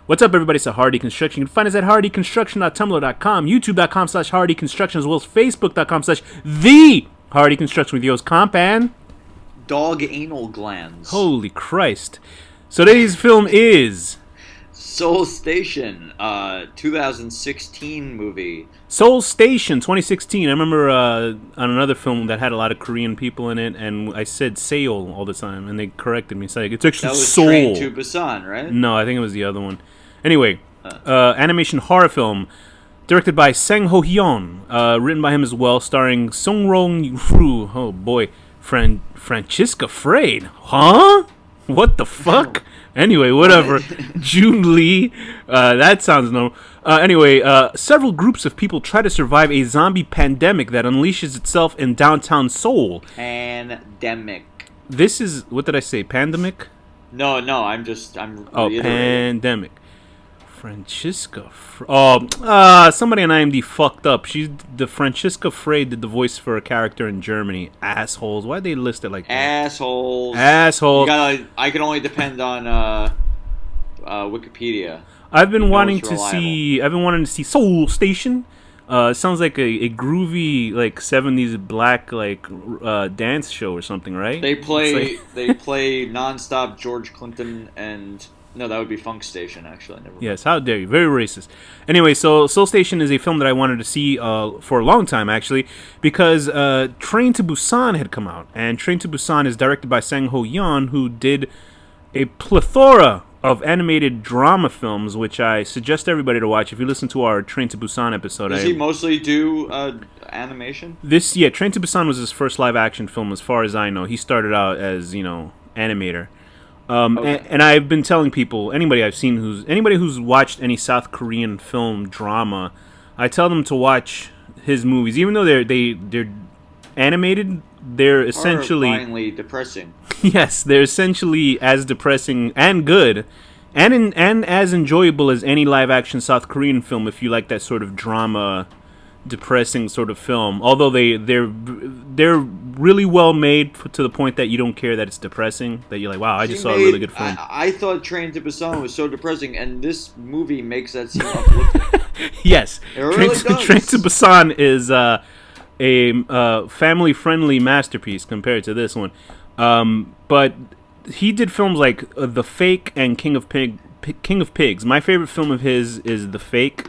What's up, everybody? It's Hardy Construction. You can find us at hardyconstruction.tumblr.com, youtube.com/hardyconstruction, as well as facebook.com/the Hardy Construction with yours comp and dog anal glands. Holy Christ. So today's film is Seoul Station, 2016 movie. Seoul Station 2016. I remember on another film that had a lot of Korean people in it, and I said Seoul all the time, and they corrected me. It's like, it's actually That was Seoul. Train to Busan, right? No, I think it was the other one. Anyway, animation horror film directed by Seung-ryong, written by him as well, starring Seung-ryong, oh boy, Francisca Frade. Huh? What the fuck? Anyway, whatever. June Lee. That sounds normal. Anyway, several groups of people try to survive a zombie pandemic that unleashes itself in downtown Seoul. Pandemic. This is, what did I say? Pandemic? No, I'm reiterating. Pandemic. Francisca. Somebody on IMDb fucked up. She's the Francisca Frey did the voice for a character in Germany. Assholes. Why'd they list it like that? Assholes. I can only depend on Wikipedia. I've been wanting to see Seoul Station. Sounds like a groovy like 70s black dance show or something, right? They play nonstop George Clinton and no, that would be Funk Station actually. Never mind. Yes, how dare you? Very racist. Anyway, so Seoul Station is a film that I wanted to see for a long time actually, because Train to Busan had come out, and Train to Busan is directed by Seung-ryong, who did a plethora of animated drama films, which I suggest everybody to watch. If you listen to our Train to Busan episode, does he mostly do animation? Train to Busan was his first live action film, as far as I know. He started out as animator. Okay. And I've been telling people, anybody who's watched any South Korean film drama, I tell them to watch his movies, even though they're animated. They're essentially horrifyingly depressing. Yes, they're essentially as depressing and good, and as enjoyable as any live action South Korean film if you like that sort of drama, depressing sort of film. Although they're really well made to the point that you don't care that it's depressing. That you're like, wow, I just saw a really good film. I thought Train to Busan was so depressing, and this movie makes that seem uplifting. Yes, it really does. Train to Busan is a family-friendly masterpiece compared to this one. But he did films like The Fake and King of Pigs. My favorite film of his is The Fake.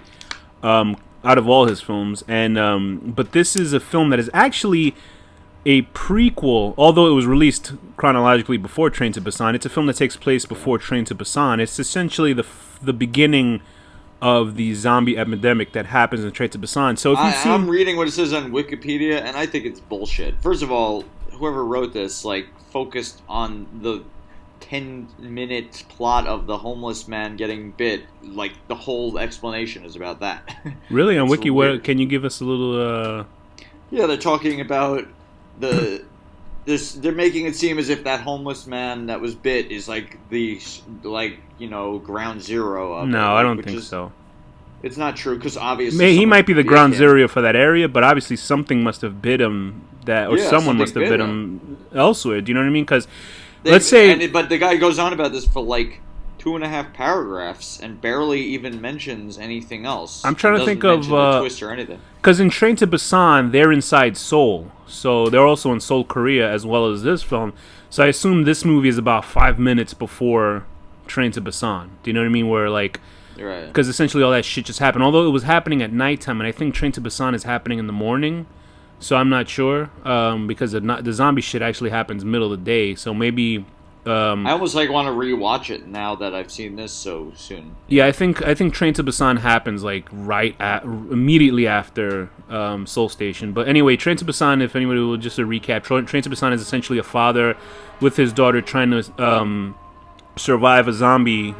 Out of all his films, and but this is a film that is actually a prequel, although it was released chronologically before Train to Busan. It's a film that takes place before Train to Busan. It's essentially the beginning of the zombie epidemic that happens in Train to Busan. So if I'm reading what it says on Wikipedia, and I think it's bullshit. First of all, whoever wrote this focused on the 10-minute plot of the homeless man getting bit. The whole explanation is about that. Really? On Wiki, where can you give us a little Yeah, they're talking about they're making it seem as if that homeless man that was bit is ground zero of No, I don't think so. It's not true, because obviously he might be the ground zero for that area, but obviously something must have bit him someone must have bit him elsewhere. Do you know what I mean? Because let's say... but the guy goes on about this for 2.5 paragraphs and barely even mentions anything else. I'm trying to think of the twist or anything. Because in Train to Busan, they're inside Seoul, so they're also in Seoul, Korea, as well as this film. So I assume this movie is about 5 minutes before Train to Busan. Do you know what I mean? Where right. Because essentially all that shit just happened. Although it was happening at nighttime, and I think Train to Busan is happening in the morning. So I'm not sure, because the zombie shit actually happens middle of the day. So maybe I almost want to rewatch it now that I've seen this so soon. Yeah, I think Train to Busan happens immediately after Seoul Station. But anyway, Train to Busan, if anybody will just a recap, Train to Busan is essentially a father with his daughter trying to survive a zombie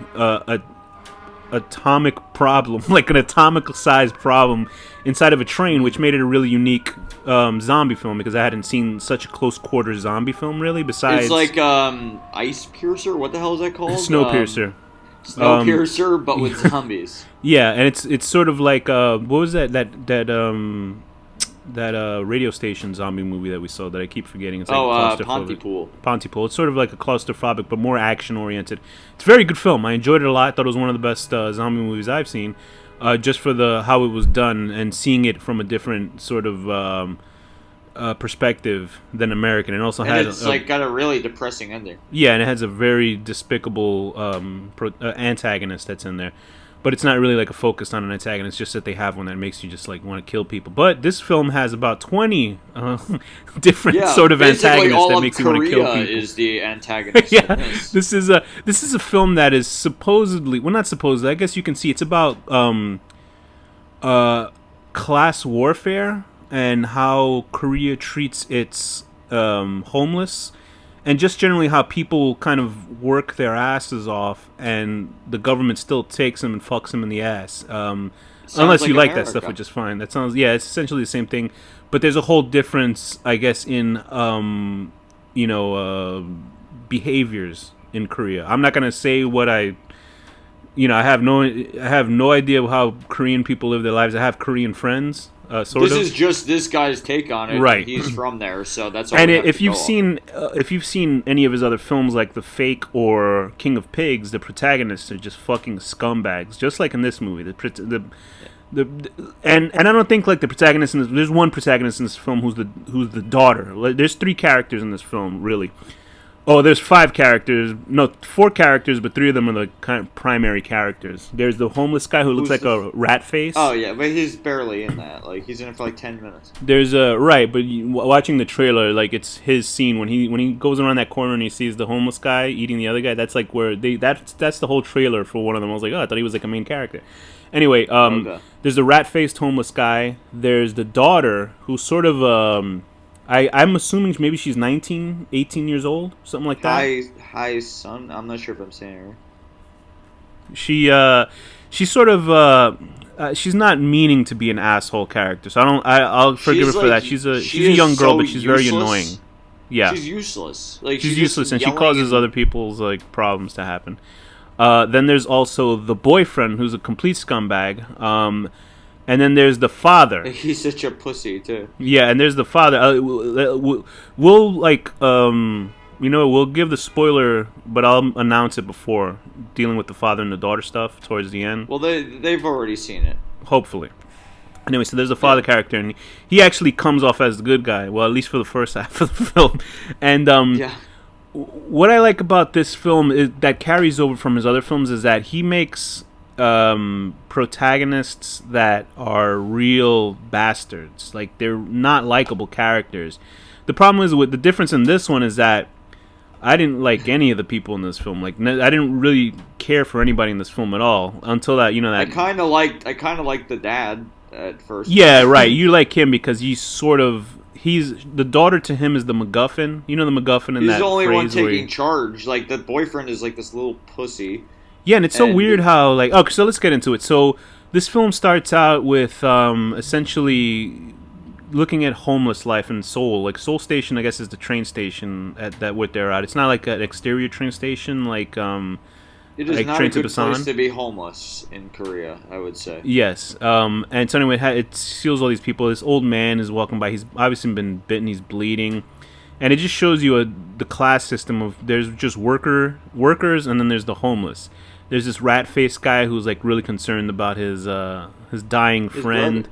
atomic problem, an atomic-sized problem inside of a train, which made it a really unique zombie film, because I hadn't seen such a close-quarters zombie film, really, besides... It's Ice Piercer? What the hell is that called? Snowpiercer. Snowpiercer, but with zombies. Yeah, and it's sort of what was that radio station zombie movie that we saw that I keep forgetting. It's like Pontypool. Pontypool. It's sort of like a claustrophobic, but more action oriented. It's a very good film. I enjoyed it a lot. I thought it was one of the best zombie movies I've seen, just for how it was done and seeing it from a different sort of perspective than American, and also It's got a really depressing ending. Yeah, and it has a very despicable antagonist that's in there. But it's not really like a focus on an antagonist, just that they have one that makes you just like want to kill people. But this film has about 20 different sort of antagonists that makes you want to kill people. Is the antagonist. Yeah, this is a film that is supposedly, well, not supposedly, I guess you can see it's about class warfare and how Korea treats its homeless. And just generally how people kind of work their asses off, and the government still takes them and fucks them in the ass. Unless you like that stuff, which is fine. That sounds, yeah, it's essentially the same thing. But there's a whole difference, I guess, in behaviors in Korea. I'm not gonna say what I have no idea how Korean people live their lives. I have Korean friends. This is just this guy's take on it. Right. He's from there, so that's all. And if you've seen any of his other films like The Fake or King of Pigs, the protagonists are just fucking scumbags, just like in this movie. And I don't think like the protagonist there's one protagonist in this film who's the daughter. Like, there's 3 characters in this film, really. Oh, there's 4 characters, but 3 of them are the kind of primary characters. There's the homeless guy who looks like a rat face. Oh yeah, but he's barely in that. Like, he's in it for like 10 minutes. There's watching the trailer, like, it's his scene when he goes around that corner and he sees the homeless guy eating the other guy. That's like where that's the whole trailer for one of them. I was like, oh, I thought he was like a main character. Anyway, There's the rat-faced homeless guy. There's the daughter who's sort of I'm assuming maybe she's 19, 18 years old, something like that. Hi, son. I'm not sure if I'm saying her. She's sort of she's not meaning to be an asshole character, so I'll forgive her for that. She's a young girl, but she's very annoying. Yeah, she's useless. Like, she's useless, and she causes other people's like problems to happen. Then there's also the boyfriend, who's a complete scumbag. And then there's the father. He's such a pussy too. Yeah, and there's the father. We'll give the spoiler, but I'll announce it before dealing with the father and the daughter stuff towards the end. Well, they've already seen it. Hopefully. Anyway, so there's a father character, and he actually comes off as the good guy. Well, at least for the first half of the film. And what I like about this film is that carries over from his other films is that he makes protagonists that are real bastards. Like, they're not likable characters. The problem is with the difference in this one is that I didn't like any of the people in this film. Like, I didn't really care for anybody in this film at all until that. I kind of liked the dad at first. Yeah, right. You like him because he's the daughter to him is the MacGuffin. You know the MacGuffin in that phrase. He's the only one taking charge. Like, the boyfriend is like this little pussy. Yeah, and it's so weird how, like... Okay, so let's get into it. So, this film starts out with, essentially, looking at homeless life in Seoul. Like, Seoul Station, I guess, is the train station that what they're at. It's not like an exterior train station, like, it is like not train a good to Busan. place to be homeless in Korea, I would say. Yes. And so, anyway, it seals all these people. This old man is walking by. He's obviously been bitten. He's bleeding. And it just shows you the class system of... There's just workers, and then there's the homeless. There's this rat-faced guy who's like really concerned about his dying friend.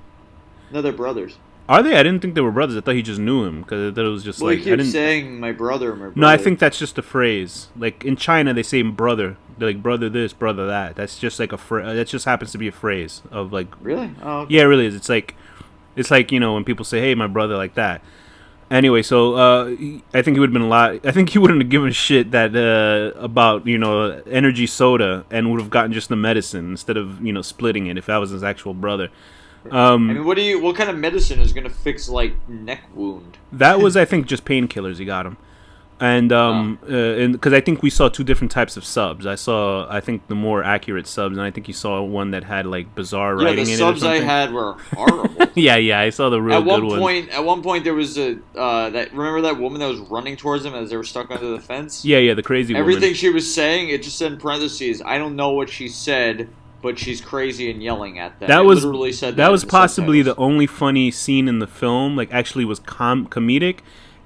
No, they're brothers. Are they? I didn't think they were brothers. I thought he just knew him because I thought it was just he keeps saying my brother. No, I think that's just a phrase. Like in China, they say brother. They're like brother this, brother that. That's just like that just happens to be a phrase of like. Really? Oh, okay. Yeah, it really is. It's like when people say, "Hey, my brother," like that. Anyway, so I think he would have been a lot. I think he wouldn't have given a shit that about energy soda and would have gotten just the medicine instead of splitting it if that was his actual brother. I mean, what kind of medicine is gonna fix like neck wound? That was, I think, just painkillers he got him. And because I think we saw 2 different types of subs. I think the more accurate subs, and I think you saw one that had like bizarre writing in it. Yeah, the subs I had were horrible. yeah, I saw the real good ones. At one point, there was remember that woman that was running towards them as they were stuck under the fence? Yeah, the crazy woman. Everything she was saying, it just said in parentheses, I don't know what she said, but she's crazy and yelling at them. That It was literally said that was in the possibly the subtitles. only funny scene in the film. Like, actually, was comedic,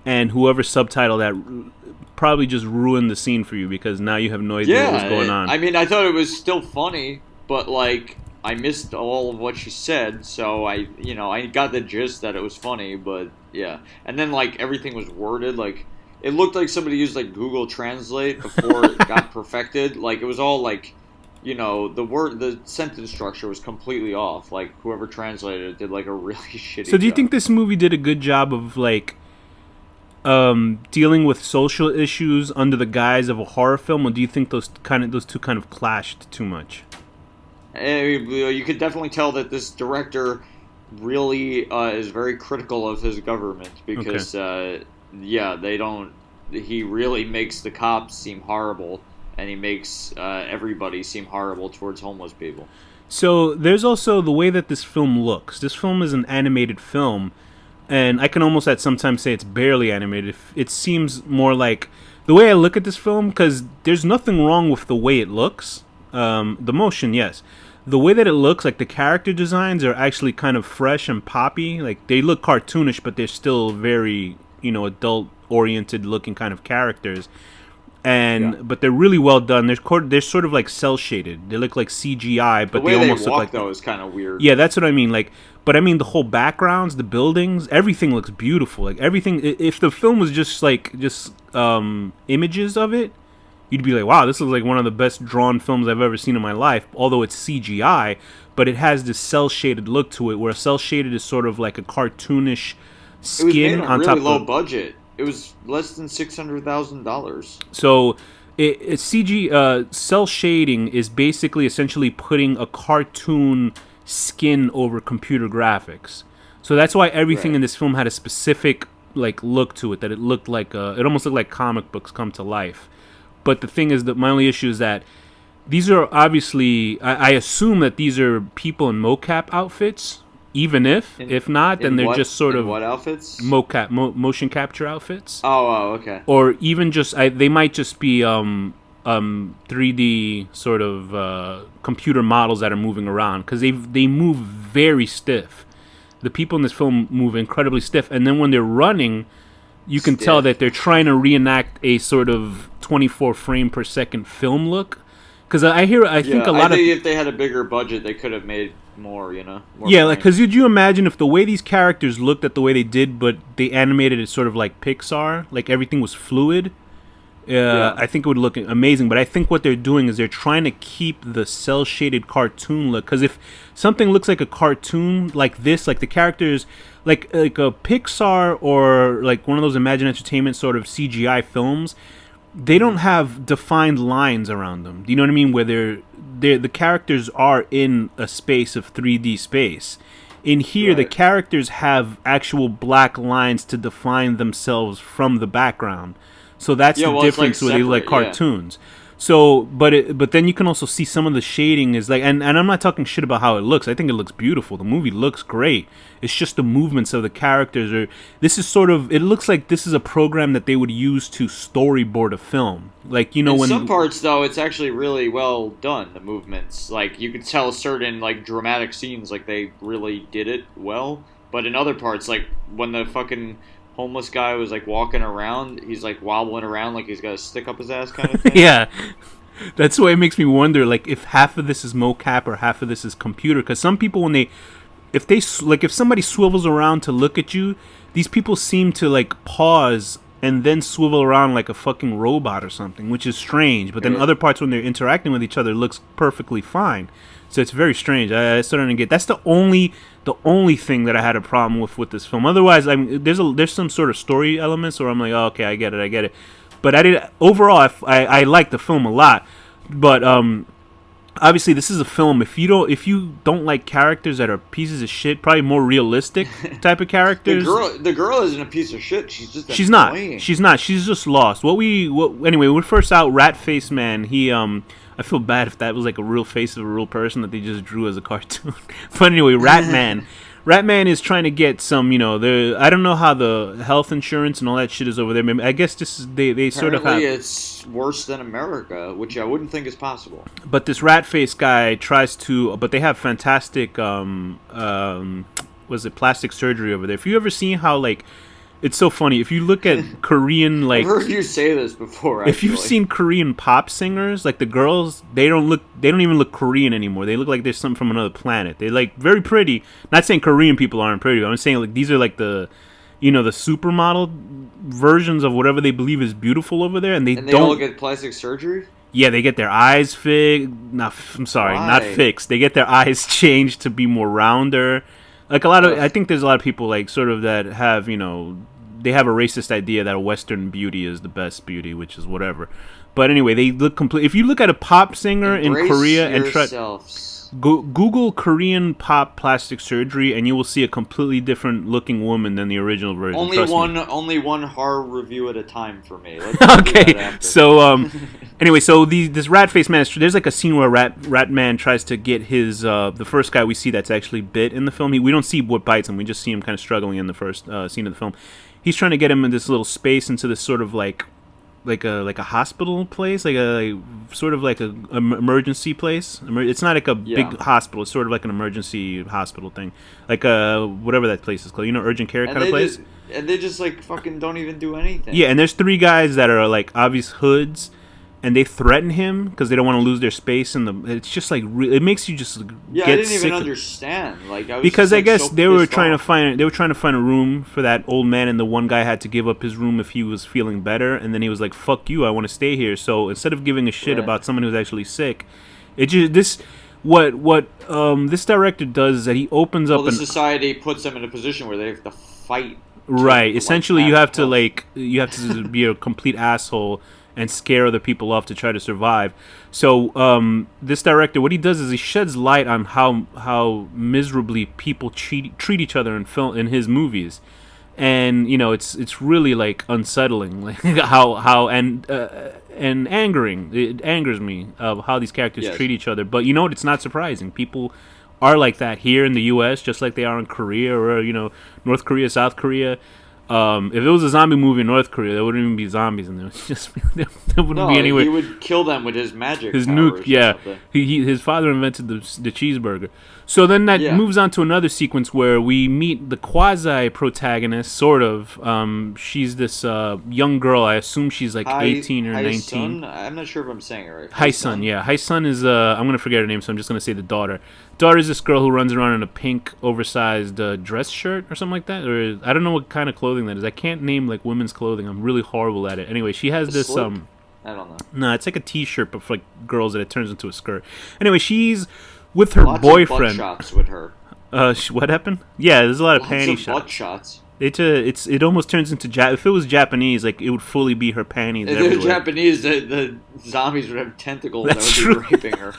and whoever subtitled that probably just ruined the scene for you because now you have no idea what was Yeah, going on. I mean, I thought it was still funny, but like I missed all of what she said, so I got the gist that it was funny, but yeah. And then like everything was worded like it looked like somebody used like Google Translate before it got perfected. Like it was all like the sentence structure was completely off. Like whoever translated it did like a really shitty So, do you job. think this movie did a good job of like dealing with social issues under the guise of a horror film, or do you think those two kind of clashed too much? You could definitely tell that this director really is very critical of his government because, yeah, they don't. He really makes the cops seem horrible, and he makes everybody seem horrible towards homeless people. So there's also the way that this film looks. This film is an animated film, and I can almost at sometimes say it's barely animated. It seems more like the way I look at this film, because there's nothing wrong with the way it looks. The motion, yes. The way that it looks, like the character designs are actually kind of fresh and poppy. Like they look cartoonish, but they're still very, adult oriented looking kind of characters. Yeah. But they're really well done. They're sort of like cell shaded. They look like CGI, The but way they they almost look walk, like though, is kind of weird. yeah, that's what I mean. Like, but I mean the whole backgrounds, the buildings, everything looks beautiful. Like everything. If the film was just images of it, you'd be like, wow, this looks like one of the best drawn films I've ever seen in my life. Although it's CGI, but it has this cell shaded look to it, where cell shaded is sort of like a cartoonish It was made skin on a on really top low of. budget. It was less than $600,000. So it's CG cell shading is basically essentially putting a cartoon skin over computer graphics. So that's why everything Right. in this film had a specific like look to it, that it looked like it almost looked like comic books come to life. But the thing is that my only issue is that these are obviously I assume that these are people in mocap outfits. Even if not, then they're just sort of what outfits? motion capture outfits, Okay. or even just they might just be 3D sort of computer models that are moving around, because they move very stiff. The people in this film move incredibly stiff, and then when they're running, you can tell Stiff. that they're trying to reenact a sort of 24 frame per second film look. Because I think a lot of if they had a bigger budget, they could have made more. More yeah, like, frames. because could you imagine if the way these characters looked at the way they did, but they animated it sort of like Pixar, like everything was fluid? Yeah. I think it would look amazing. But I think what they're doing is they're trying to keep the cell shaded cartoon look. Because if something looks like a cartoon like this, like the characters, like a Pixar or like one of those Imagine Entertainment sort of CGI films, they don't have defined lines around them. Do you know what I mean? Where the characters are in a space of 3D space. In here, the Right. characters have actual black lines to define themselves from the background. So that's Yeah, the well, it's, like, difference where they look like separate, yeah. cartoons. So, but then you can also see some of the shading is like, and I'm not talking shit about how it looks. I think it looks beautiful. The movie looks great. It's just the movements of the characters are. This is sort of. It looks like this is a program that they would use to storyboard a film. Like In when some parts, though, it's actually really well done. The movements, like you could tell certain like dramatic scenes, like they really did it well. But in other parts, like when the fucking homeless guy was like walking around, he's like wobbling around like he's got a stick up his ass kind of thing. yeah, that's why it makes me wonder, like, if half of this is mocap or half of this is computer. Because some people, when if somebody swivels around to look at you, these people seem to like pause and then swivel around like a fucking robot or something, which is strange. But then Yeah. other parts, when they're interacting with each other, it looks perfectly fine. So it's very strange. I started to get that's the only thing that I had a problem with this film. Otherwise, I mean, there's some sort of story elements where I'm like, oh, okay, I get it. But I did overall. I like the film a lot. But obviously, this is a film. If you don't like characters that are pieces of shit, probably more realistic type of characters. The girl isn't a piece of shit. She's just She's not. annoying. She's not. She's just lost. Anyway, when first out, Rat Face Man. He I feel bad if that was like a real face of a real person that they just drew as a cartoon. But anyway, Ratman is trying to get some, I don't know how the health insurance and all that shit is over there. I guess this is, they sort of have. It's worse than America, which I wouldn't think is possible. But this rat face guy tries to, but they have fantastic, was it plastic surgery over there? If you ever seen how like. It's so funny. If you look at Korean, like... I've heard you say this before, actually. If you've seen Korean pop singers, like the girls, they don't even look Korean anymore. They look like they're something from another planet. They're like very pretty. Not saying Korean people aren't pretty. I'm saying like these are like the, the supermodel versions of whatever they believe is beautiful over there. And they don't all get plastic surgery? Yeah, they get their eyes fixed. Not fixed. They get their eyes changed to be more rounder. Like I think there's a lot of people like sort of that have, they have a racist idea that a Western beauty is the best beauty, which is whatever. But anyway, they look complete. If you look at a pop singer in Korea and try Google Korean pop plastic surgery, and you will see a completely different looking woman than the original version. Only one horror review at a time for me. Okay, so anyway, so this rat face man, there's like a scene where rat man tries to get his the first guy we see that's actually bit in the film. We don't see what bites him. We just see him kind of struggling in the first scene of the film. He's trying to get him in this little space into this sort of like a hospital place, like a sort of like a emergency place. It's not like a big hospital. It's sort of like an emergency hospital thing, like whatever that place is called. Urgent care kind of place. And they just like fucking don't even do anything. Yeah, and there's 3 guys that are like obvious hoods, and they threaten him because they don't want to lose their space. It's just like it makes you just get I didn't sick even understand. Because I guess they were trying to find a room for that old man, and the one guy had to give up his room if he was feeling better, and then he was like, "Fuck you, I want to stay here." So instead of giving a shit about someone who's actually sick, this director does is that he opens up. The society puts them in a position where they have to fight. Right. Essentially, you have to be a complete asshole and scare other people off to try to survive. So this director, what he does is he sheds light on how miserably people treat each other in his movies, and it's really like unsettling, like how and angering. It angers me of how these characters treat each other. But it's not surprising. People are like that here in the U.S. just like they are in Korea or North Korea, South Korea. If it was a zombie movie in North Korea, there wouldn't even be zombies in there. It's just there wouldn't be anywhere. He would kill them with his magic. His nuke, yeah. His father invented the cheeseburger. So then that moves on to another sequence where we meet the quasi-protagonist, sort of. She's this young girl. I assume she's like 18 or 19. I'm not sure if I'm saying it right. Hai-sun, yeah. Hai-sun is, I'm going to forget her name, so I'm just going to say the daughter. Daughter is this girl who runs around in a pink, oversized dress shirt or something like that. Or I don't know what kind of clothing that is. I can't name like women's clothing. I'm really horrible at it. Anyway, she has this... I don't know. No, it's like a t-shirt, but for like girls that it turns into a skirt. Anyway, she's with her boyfriend. Lots of butt shots with her. What happened? Yeah, there's a lot of panty shots. Butt shots. It almost turns into if it was Japanese, like it would fully be her panties. If it was Japanese, the zombies would have tentacles that would be raping her.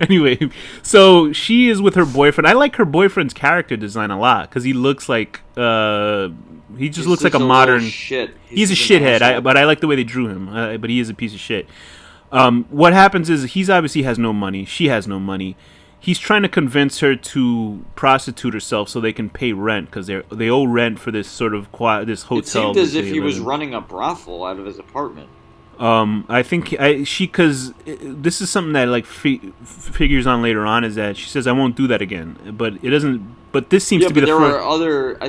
Anyway, so she is with her boyfriend. I like her boyfriend's character design a lot because he looks like he just looks like a modern shit. He's a shithead, but I like the way they drew him. But he is a piece of shit. What happens is he's obviously has no money. She has no money. He's trying to convince her to prostitute herself so they can pay rent because they owe rent for this sort of this hotel. It seemed as if he was running a brothel out of his apartment. I think because this is something that like figures on later on is that she says I won't do that again, but it doesn't. But this seems to be I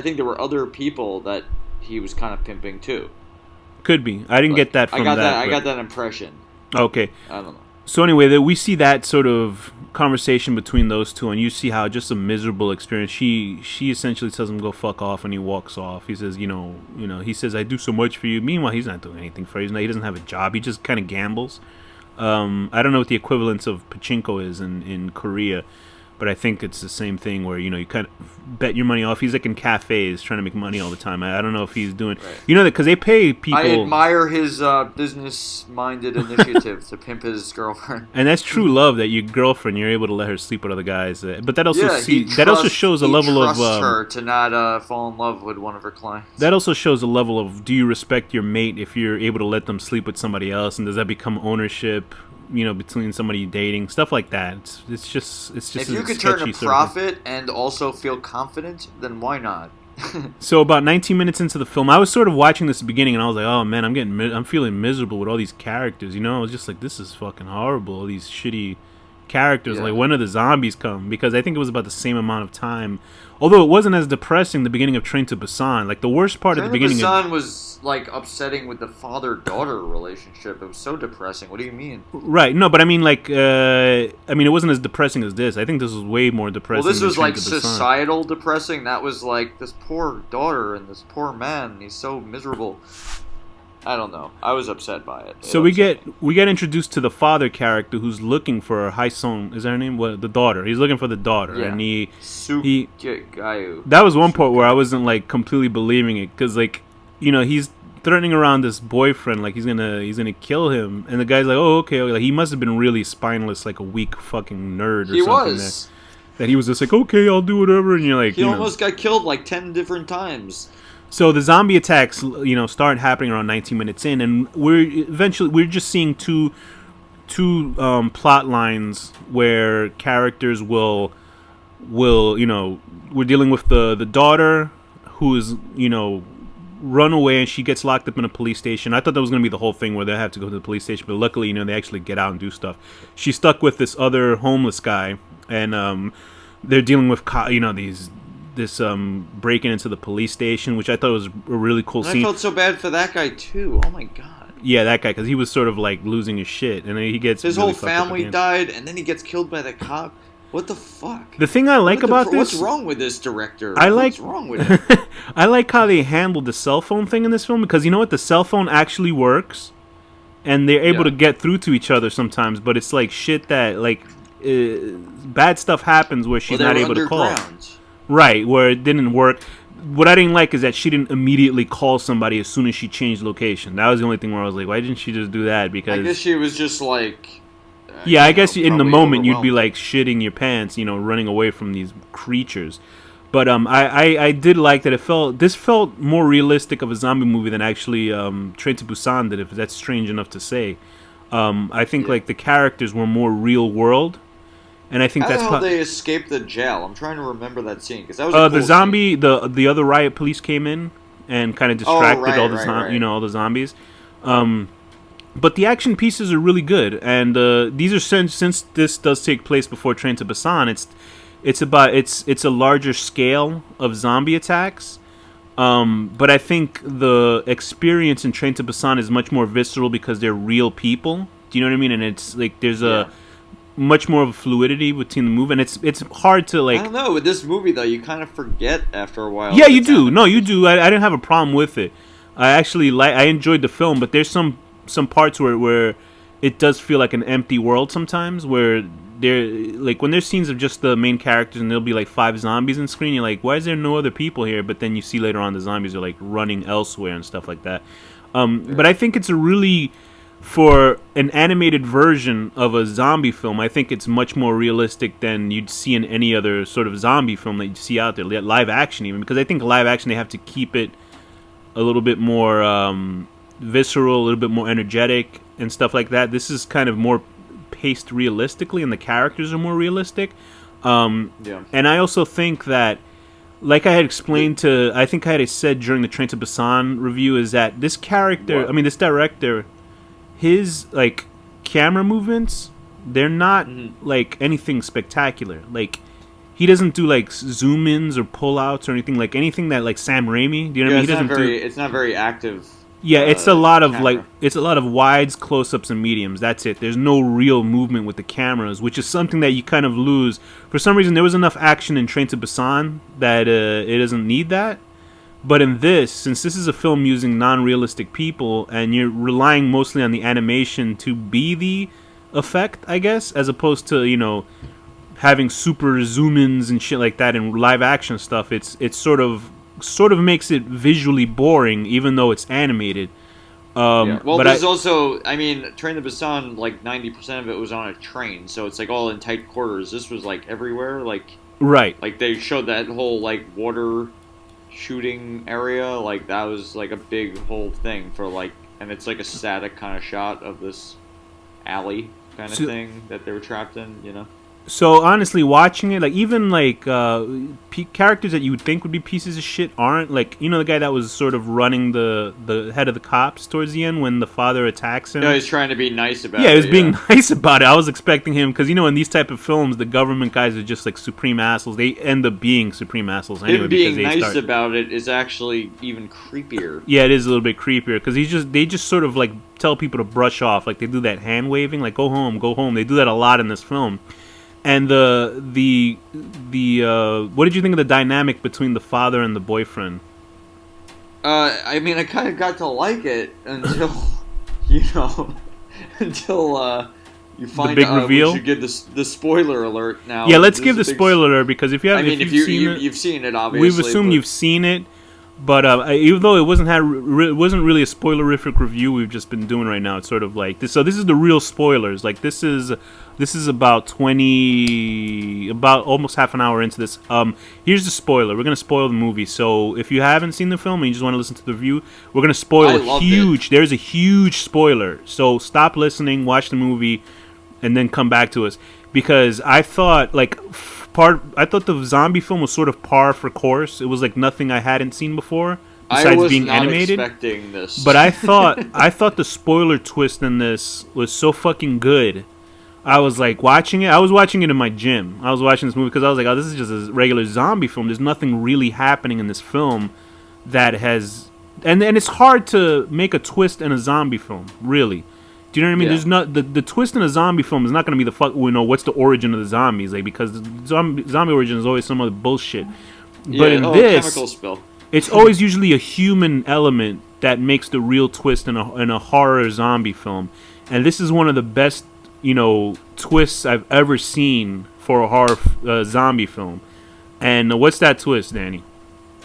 think there were other people that he was kind of pimping too. Could be. I didn't get that from that. I got that impression. Okay. I don't know. So anyway, we see that sort of conversation between those two, and you see how just a miserable experience. She essentially tells him go fuck off, and he walks off. He says, he says I do so much for you. Meanwhile, he's not doing anything for you. He doesn't have a job. He just kind of gambles. I don't know what the equivalence of pachinko is in Korea, but I think it's the same thing where you kind of bet your money off. He's like in cafes trying to make money all the time. I don't know if he's doing that because they pay people. I admire his business-minded initiative to pimp his girlfriend. And that's true love, that your girlfriend, you're able to let her sleep with other guys. But that also shows a level of her to not fall in love with one of her clients. That also shows a level of do you respect your mate if you're able to let them sleep with somebody else, and does that become ownership? between somebody dating, stuff like that. It's just If you a could turn sketchy a sort of thing. profit and also feel confident, then why not? So about 19 minutes into the film, I was sort of watching this beginning, and I was like, "Oh man, I'm feeling miserable with all these characters." I was just like, "This is fucking horrible. All these shitty characters. Yeah. Like, when do the zombies come?" Because I think it was about the same amount of time, although it wasn't as depressing. The beginning of Train to Busan, like the worst part at Train the to beginning of Busan was like upsetting with the father-daughter relationship. It was so depressing. What do you mean? right. No, but I mean, like, it wasn't as depressing as this. I think this was way more Well, depressing. this than was Train like to Busan. societal depressing. That was like this poor daughter and this poor man. He's so miserable. I don't know. I was upset by it. So we get introduced to the father character who's looking for Hae-sung. Is that her name? What, the daughter? He's looking for the daughter, Yeah. and he Sugayu. that was one part where I wasn't like completely believing it, because like he's threatening around this boyfriend like he's gonna kill him, and the guy's like, oh okay, like he must have been really spineless, like a weak fucking nerd or He something. was. That he was just like, okay, I'll do whatever, and you're like, He almost got killed like 10 different times. So the zombie attacks, start happening around 19 minutes in, and we're just seeing two plot lines where characters will we're dealing with the daughter who is run away, and she gets locked up in a police station. I thought that was going to be the whole thing where they have to go to the police station, but luckily they actually get out and do stuff. She's stuck with this other homeless guy, and they're dealing with this breaking into the police station, which I thought was a really cool And scene. I felt so bad for that guy too. Oh my god. Yeah, that guy, because he was sort of like losing his shit, and then he gets His really whole fucked up at the family end. died, and then he gets killed by the cop. What the fuck? The thing I like about this, What's wrong with this director? What's wrong with him? I like how they handled the cell phone thing in this film, because you know what, the cell phone actually works, and they're able to get through to each other sometimes. But it's like shit that bad stuff happens where she's not able to call. Right, where it didn't work. What I didn't like is that she didn't immediately call somebody as soon as she changed location. That was the only thing where I was like, why didn't she just do that? Because I guess she was just like... yeah, I guess in the probably moment you'd be overwhelmed. like shitting your pants, running away from these creatures. But I did like that this felt more realistic of a zombie movie than actually Train to Busan did, if that's strange enough to say. I think like the characters were more real world. And I think How that's the hell they escaped the jail? I'm trying to remember that scene because that was the zombie, the other riot police came in and kind of distracted all the all the zombies. But the action pieces are really good, and these are since this does take place before Train to Busan. It's a larger scale of zombie attacks. But I think the experience in Train to Busan is much more visceral because they're real people. Do you know what I mean? And it's like there's a much more of a fluidity between the move, and it's hard to like. I don't know. With this movie though, you kind of forget after a while. Yeah, you do. No, you do. I didn't have a problem with it. I actually I enjoyed the film, but there's some parts where it does feel like an empty world sometimes, where there like when there's scenes of just the main characters and there'll be like 5 zombies on screen. You're like, why is there no other people here? But then you see later on the zombies are like running elsewhere and stuff like that. But I think it's a really, for an animated version of a zombie film, I think it's much more realistic than you'd see in any other sort of zombie film that you see out there, live action even, because I think live action they have to keep it a little bit more visceral, a little bit more energetic and stuff like that. This is kind of more paced realistically, and the characters are more realistic. And I also think that, like I had explained I think I had said during the Train to Busan review, is that this character, this director, his like camera movements, they're not like anything spectacular. Like he doesn't do like zoom ins or pull outs or anything that like Sam Raimi. Do you know what I mean? He doesn't It's not very active. Yeah, it's a lot of camera. it's a lot of wides, close ups, and mediums. That's it. There's no real movement with the cameras, which is something that you kind of lose. For some reason, there was enough action in Train to Busan that it doesn't need that. But in this, since this is a film using non-realistic people, and you're relying mostly on the animation to be the effect, I guess, as opposed to having super zoom-ins and shit like that in live action stuff, it's sort of makes it visually boring, even though it's animated. Well, but there's also, Train to Busan, like 90% of it was on a train, so it's like all in tight quarters. This was like everywhere, right. Like they showed that whole like water shooting area, like that was like a big whole thing for like, and it's like a static kind of shot of this alley. kind of So- thing that they were trapped in. You know. So honestly, watching it, like even like characters that you would think would be pieces of shit aren't. Like the guy that was sort of running the head of the cops towards the end when the father attacks him. No, he's trying to be nice about it. Yeah, he was being nice about it. I was expecting him because in these type of films, the government guys are just like supreme assholes. They end up being supreme assholes anyway. Him being because nice about it is actually even creepier. Yeah, it is a little bit creepier because they just sort of like tell people to brush off. Like they do that hand waving, like go home, go home. They do that a lot in this film. And the what did you think of the dynamic between the father and the boyfriend? I mean, I kind of got to like it until, until you find big out. reveal? We should give the spoiler alert now. Yeah, let's give the spoiler alert because if you haven't, if you've seen it, obviously. We've assumed you've seen it, but even though it wasn't really a spoilerific review we've just been doing right now, it's sort of like this. So this is the real spoilers. Like this is about almost half an hour into this. Here's the spoiler. We're gonna spoil the movie. So if you haven't seen the film and you just want to listen to the review, we're gonna spoil There's a huge spoiler. So stop listening, watch the movie, and then come back to us because I thought the zombie film was sort of par for course. It was like nothing I hadn't seen before besides being animated. Expecting this. But I thought the spoiler twist in this was so fucking good. I was like watching it. I was watching it in my gym. I was watching this movie because I was like, oh, this is just a regular zombie film. There's nothing really happening in this film that has, and it's hard to make a twist in a zombie film, really. Do you know what I mean? Yeah. There's not the twist in a zombie film is not going to be what's the origin of the zombies, like because the zombie origin is always some other bullshit. But in this, chemical spill. It's always usually a human element that makes the real twist in a horror zombie film, and this is one of the best twists I've ever seen for a horror zombie film. And what's that twist, Danny?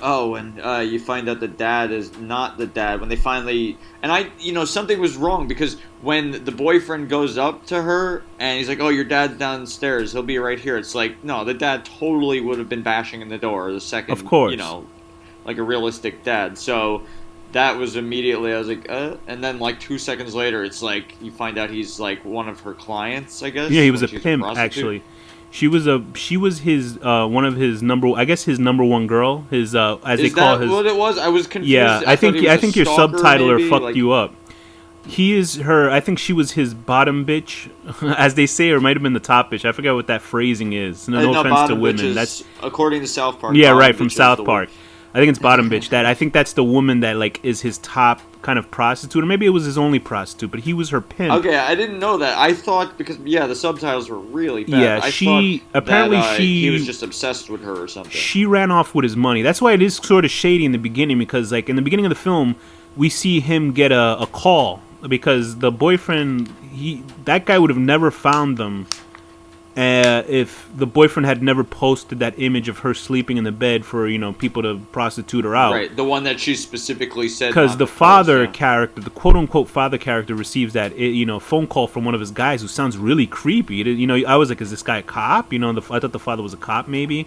Oh, and you find out the dad is not the dad when they finally. And something was wrong because when the boyfriend goes up to her and he's like, "Oh, your dad's downstairs. He'll be right here." It's like, no, the dad totally would have been bashing in the door the second, of course, like a realistic dad. So that was immediately, I was like, and then like 2 seconds later, it's like you find out he's like one of her clients, I guess. Yeah, he was a pimp actually. She was his one of his his number one girl. His as they call his. Is that what it was? I was confused. Yeah, I think your subtitler maybe? fucked you up. He is her. I think she was his bottom bitch, as they say, or it might have been the top bitch. I forget what that phrasing is. No offense to women. That's according to South Park. Yeah, right, from South Park. I think it's bottom bitch. I think that's the woman that like is his top kind of prostitute, or maybe it was his only prostitute, but he was her pimp. Okay, I didn't know that. I thought because the subtitles were really bad. Yeah, he was just obsessed with her or something. She ran off with his money. That's why it is sort of shady in the beginning because like in the beginning of the film, we see him get a call because the boyfriend that guy would have never found them. If the boyfriend had never posted that image of her sleeping in the bed for people to prostitute her out, right? The one that she specifically said. Because the father character, the quote unquote father character, receives that phone call from one of his guys who sounds really creepy. I was like, is this guy a cop? I thought the father was a cop maybe,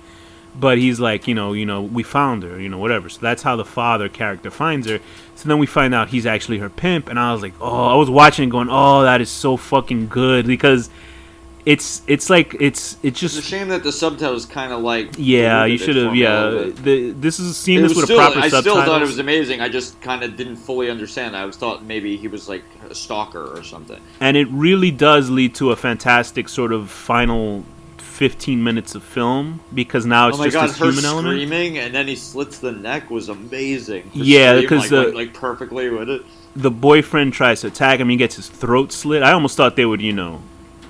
but he's like, we found her, whatever. So that's how the father character finds her. So then we find out he's actually her pimp, and I was like, oh, I was watching it going, oh, that is so fucking good because. It's just it's a shame that the subtitles kind of like you should have this is seeing this with a proper subtitle. I still thought it was amazing. I just kind of didn't fully understand. I thought maybe he was like a stalker or something. And it really does lead to a fantastic sort of final 15 minutes of film because now it's just this human element. Screaming and then he slits the neck was amazing. Because like perfectly with it. The boyfriend tries to attack him. He gets his throat slit. I almost thought they would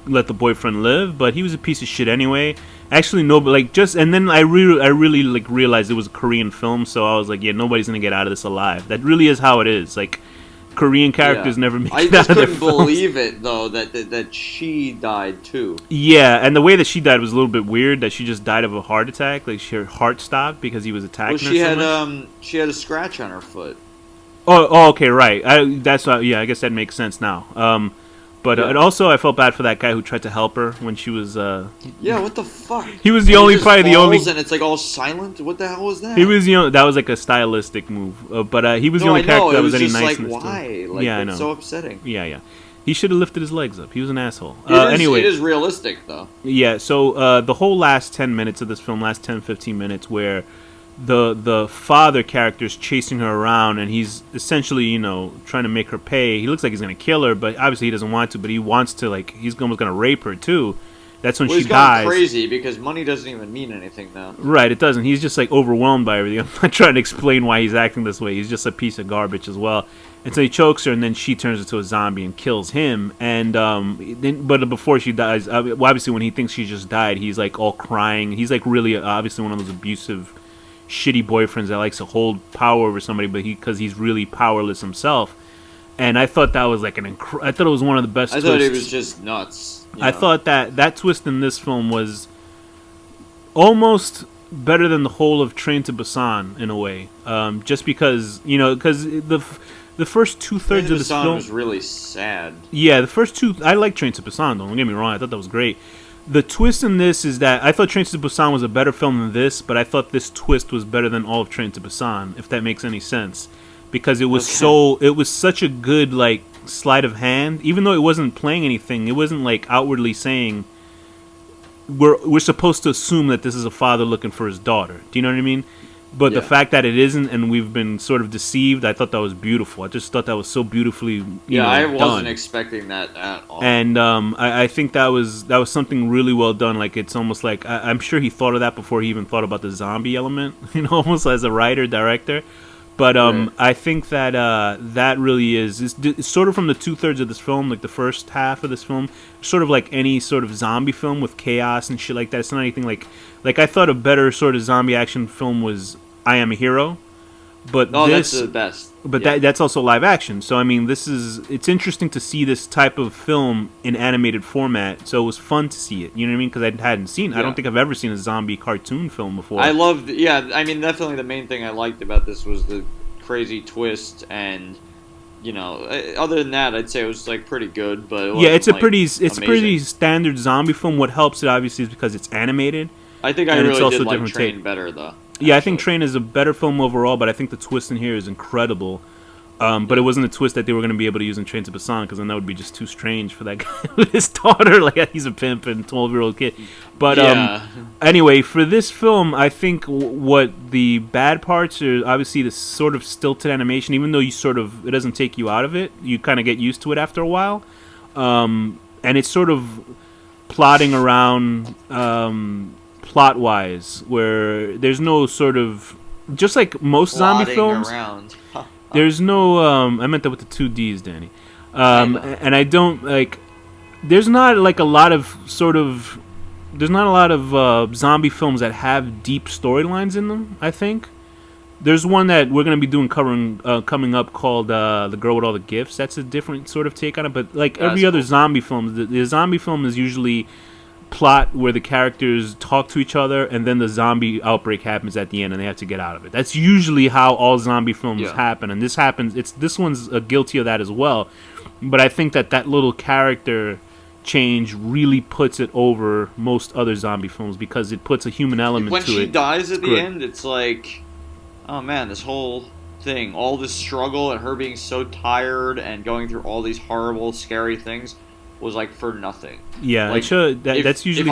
let the boyfriend live, but he was a piece of shit anyway. Actually, no, but and then I really realized it was a Korean film, so I was like, yeah, nobody's gonna get out of this alive. That really is how it is. Like, Korean characters never make it out of their films. I couldn't believe it though that she died too. Yeah, and the way that she died was a little bit weird. That she just died of a heart attack. Like her heart stopped because he was attacking her. She had a scratch on her foot. Oh, okay, right. I guess that makes sense now. But and also, I felt bad for that guy who tried to help her when she was. Yeah, what the fuck? He was the only and it's like all silent. What the hell was that? He was that was like a stylistic move. But he was the only character that was any niceness. Why? Yeah, I know. So upsetting. Yeah. He should have lifted his legs up. He was an asshole. It is realistic, though. Yeah, so the whole last 10 minutes of this film, last 10, 15 minutes, where the father character is chasing her around, and he's essentially, trying to make her pay. He looks like he's going to kill her, but obviously he doesn't want to, but he wants to, he's almost going to rape her, too. That's when she dies. He's crazy, because money doesn't even mean anything now. Right, it doesn't. He's just, overwhelmed by everything. I'm not trying to explain why he's acting this way. He's just a piece of garbage as well. And so he chokes her, and then she turns into a zombie and kills him. And but before she dies, obviously when he thinks she just died, he's all crying. He's really obviously one of those abusive, shitty boyfriends that likes to hold power over somebody, but because he's really powerless himself. And I thought that was I thought it was one of the best. Thought it was just nuts. I thought that twist in this film was almost better than the whole of Train to Busan in a way, just because the first 2/3 of this film was really sad. Yeah, the first two. I like Train to Busan, though. Don't get me wrong. I thought that was great. The twist in this is that I thought Train to Busan was a better film than this, but I thought this twist was better than all of Train to Busan, if that makes any sense, because it was it was such a good sleight of hand. Even though it wasn't playing anything, it wasn't outwardly saying we're supposed to assume that this is a father looking for his daughter. Do you know what I mean? But the fact that it isn't, and we've been sort of deceived, I thought that was beautiful. I just thought that was so beautifully I wasn't done. expecting that at all. And I think that was something really well done. It's almost I'm sure he thought of that before he even thought about the zombie element, almost as a writer, director. But I think that that really is it's sort of from the 2/3 of this film, the first half of this film, sort of like any sort of zombie film with chaos and shit like that. It's not anything like I thought a better sort of zombie action film was I Am a Hero, but that's the best. But that's also live action. So I mean, it's interesting to see this type of film in animated format. So it was fun to see it. You know what I mean? Because I hadn't seen. I don't think I've ever seen a zombie cartoon film before. I loved. Yeah, I mean, definitely the main thing I liked about this was the crazy twist, and other than that, I'd say it was pretty good. But it's a pretty standard zombie film. What helps it obviously is because it's animated. I think I really did like Train better though. Yeah, I think Train is a better film overall, but I think the twist in here is incredible. But it wasn't a twist that they were going to be able to use in Train to Busan, because then that would be just too strange for that guy with his daughter. He's a pimp and 12-year-old kid. But anyway, for this film, I think what the bad parts are obviously the sort of stilted animation. Even though it doesn't take you out of it, you kind of get used to it after a while. And it's sort of plotting around plot-wise, where there's no sort of, just like most zombie films. There's no, I meant that with the 2 Ds, Danny. And I don't, there's not a lot of zombie films that have deep storylines in them, I think. There's one that we're going to be coming up called The Girl with All the Gifts. That's a different sort of take on it. But every other zombie film, the zombie film is usually plot where the characters talk to each other, and then the zombie outbreak happens at the end, and they have to get out of it. That's usually how all zombie films happen, and this happens. This one's guilty of that as well. But I think that little character change really puts it over most other zombie films, because it puts a human element to it. When she dies at the end, it's oh man, this whole thing, all this struggle, and her being so tired and going through all these horrible, scary things, was for nothing. Yeah, that's usually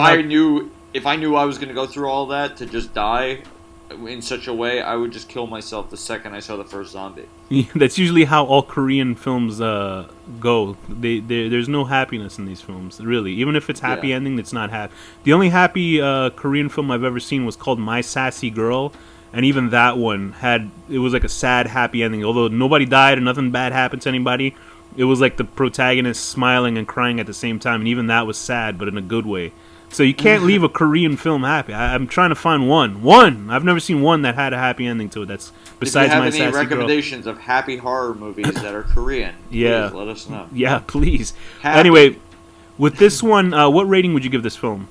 if I knew I was going to go through all that to just die in such a way, I would just kill myself the second I saw the first zombie. That's usually how all Korean films go. There's no happiness in these films, really. Even if it's happy ending, it's not happy. The only happy Korean film I've ever seen was called My Sassy Girl, and even that one it was a sad happy ending. Although nobody died and nothing bad happened to anybody, it was the protagonist smiling and crying at the same time, and even that was sad, but in a good way. So you can't leave a Korean film happy. I'm trying to find one. I've never seen one that had a happy ending to it. That's besides My Sassy Girl. If you have any recommendations of happy horror movies that are Korean, please let us know. Yeah, please. Anyway, with this one, what rating would you give this film?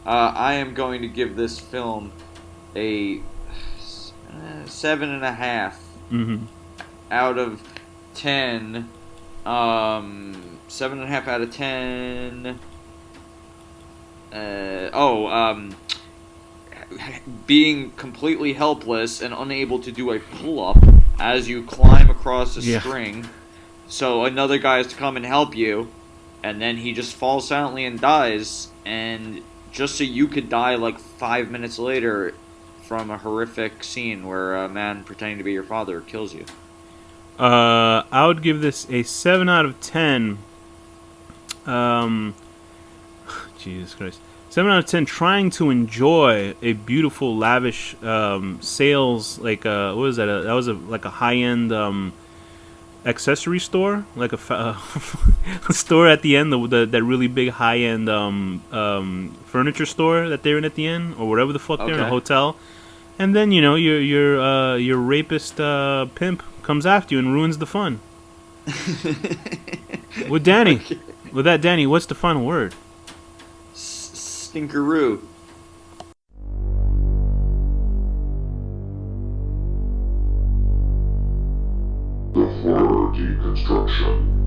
I am going to give this film a 7.5 out of 10. 7.5 out of 10. Being completely helpless and unable to do a pull-up as you climb across a string, So another guy has to come and help you, and then he just falls silently and dies, and just so you could die like 5 minutes later from a horrific scene where a man pretending to be your father kills you. I would give this a 7 out of 10. Um, Jesus Christ. 7 out of 10, trying to enjoy a beautiful, lavish sales, like, what was that? That was like a high-end accessory store, like a store at the end, that really big high-end furniture store that they're in at the end, or whatever the fuck they're in, a hotel. And then, your rapist pimp comes after you and ruins the fun. With Danny. Okay. With that, Danny, what's the final word? Stinkeroo. The horror deconstruction.